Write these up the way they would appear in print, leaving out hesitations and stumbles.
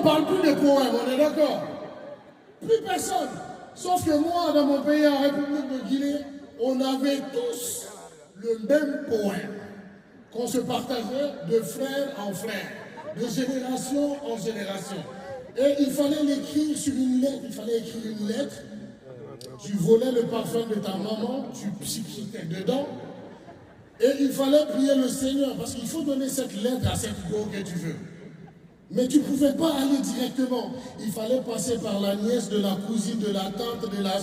parle plus de poèmes, on est d'accord? Plus personne. Sauf que moi, dans mon pays, en République de Guinée, on avait tous le même poème qu'on se partageait de frère en frère, de génération en génération. Et il fallait l'écrire sur une lettre, il fallait écrire une lettre. Tu volais le parfum de ta maman, tu psychitais dedans. Et il fallait prier le Seigneur, parce qu'il faut donner cette lettre à cette go que tu veux. Mais tu ne pouvais pas aller directement. Il fallait passer par la nièce, de la cousine, de la tante, de la...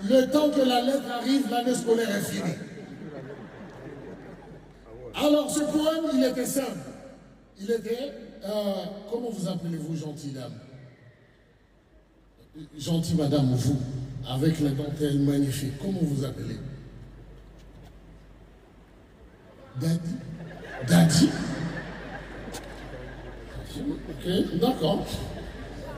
Le temps que la lettre arrive, l'année scolaire est finie. Alors ce poème, il était simple. Il était... comment vous appelez-vous, gentille dame? Gentille madame, vous, avec la dentelle magnifique, comment vous appelez? Daddy? Daddy? Ok, d'accord.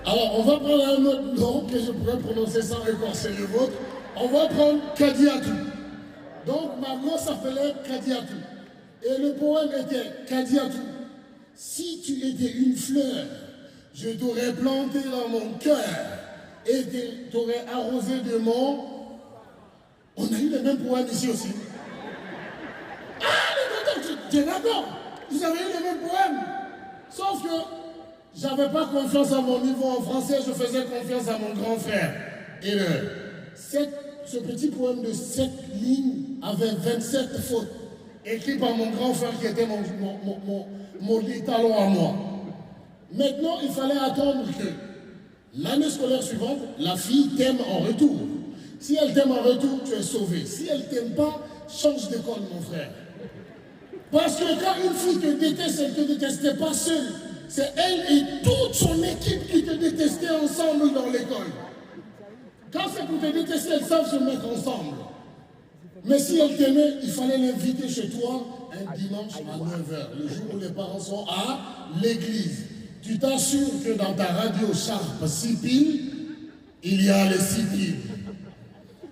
Alors, on va prendre un autre nom que je pourrais prononcer sans écorcer le vôtre. On va prendre Kadiatou. Donc, ma mère s'appelait Kadiatou. Et le poème était Kadiatou. Si tu étais une fleur, je t'aurais planté dans mon cœur et t'aurais arrosé de mon... On a eu les mêmes poèmes ici aussi. Ah, tu es d'accord? Vous avez eu les mêmes poèmes. Sauf que j'avais pas confiance à mon niveau en français, je faisais confiance à mon grand frère. Et ce petit poème de 7 lignes avait 27 fautes, écrit par mon grand frère qui était mon étalon à moi. Maintenant, il fallait attendre que l'année scolaire suivante, la fille t'aime en retour. Si elle t'aime en retour, tu es sauvé. Si elle t'aime pas, change d'école, mon frère. Parce que quand une fille te déteste, elle ne te détestait pas seule. C'est elle et toute son équipe qui te détestaient ensemble dans l'école. Quand c'est pour te détester, elles savent se mettre ensemble. Mais si elle t'aimait, il fallait l'inviter chez toi un dimanche à 9h, le jour où les parents sont à l'église. Tu t'assures que dans ta radio Sharp 6 piles, il y a les 6 piles.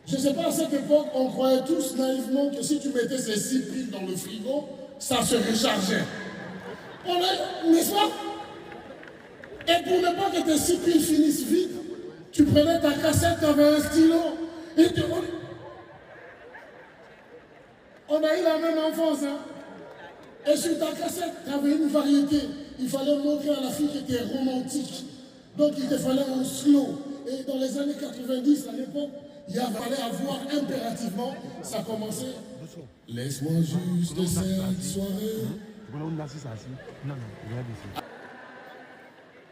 Je ne sais pas, à cette époque, on croyait tous naïvement que si tu mettais ces 6 piles dans le frigo, ça se rechargeait. N'est-ce pas? Et pour ne pas que tes 6 piles finissent vite, tu prenais ta cassette, tu avais un stylo, et on a eu la même enfance, hein? Et sur ta cassette, tu avais une variété. Il fallait montrer à la fille qui était romantique. Donc il te fallait un slow. Et dans les années 90, à l'époque, il fallait avoir impérativement, ça commençait. Laisse-moi juste cette soirée.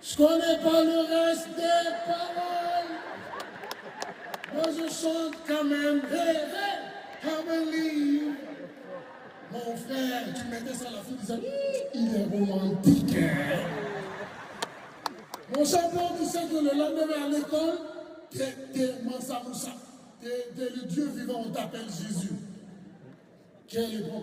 Je connais pas le reste des paroles. Moi je chante quand même. Hey, hey, I believe. Mon frère, tu mettais ça à la fille, tu disais, il est romantique. Hein? Mon champion, tu sais que le lendemain à l'école, t'es Mansa Moussa. T'es le Dieu vivant, on t'appelle Jésus. Quelle époque.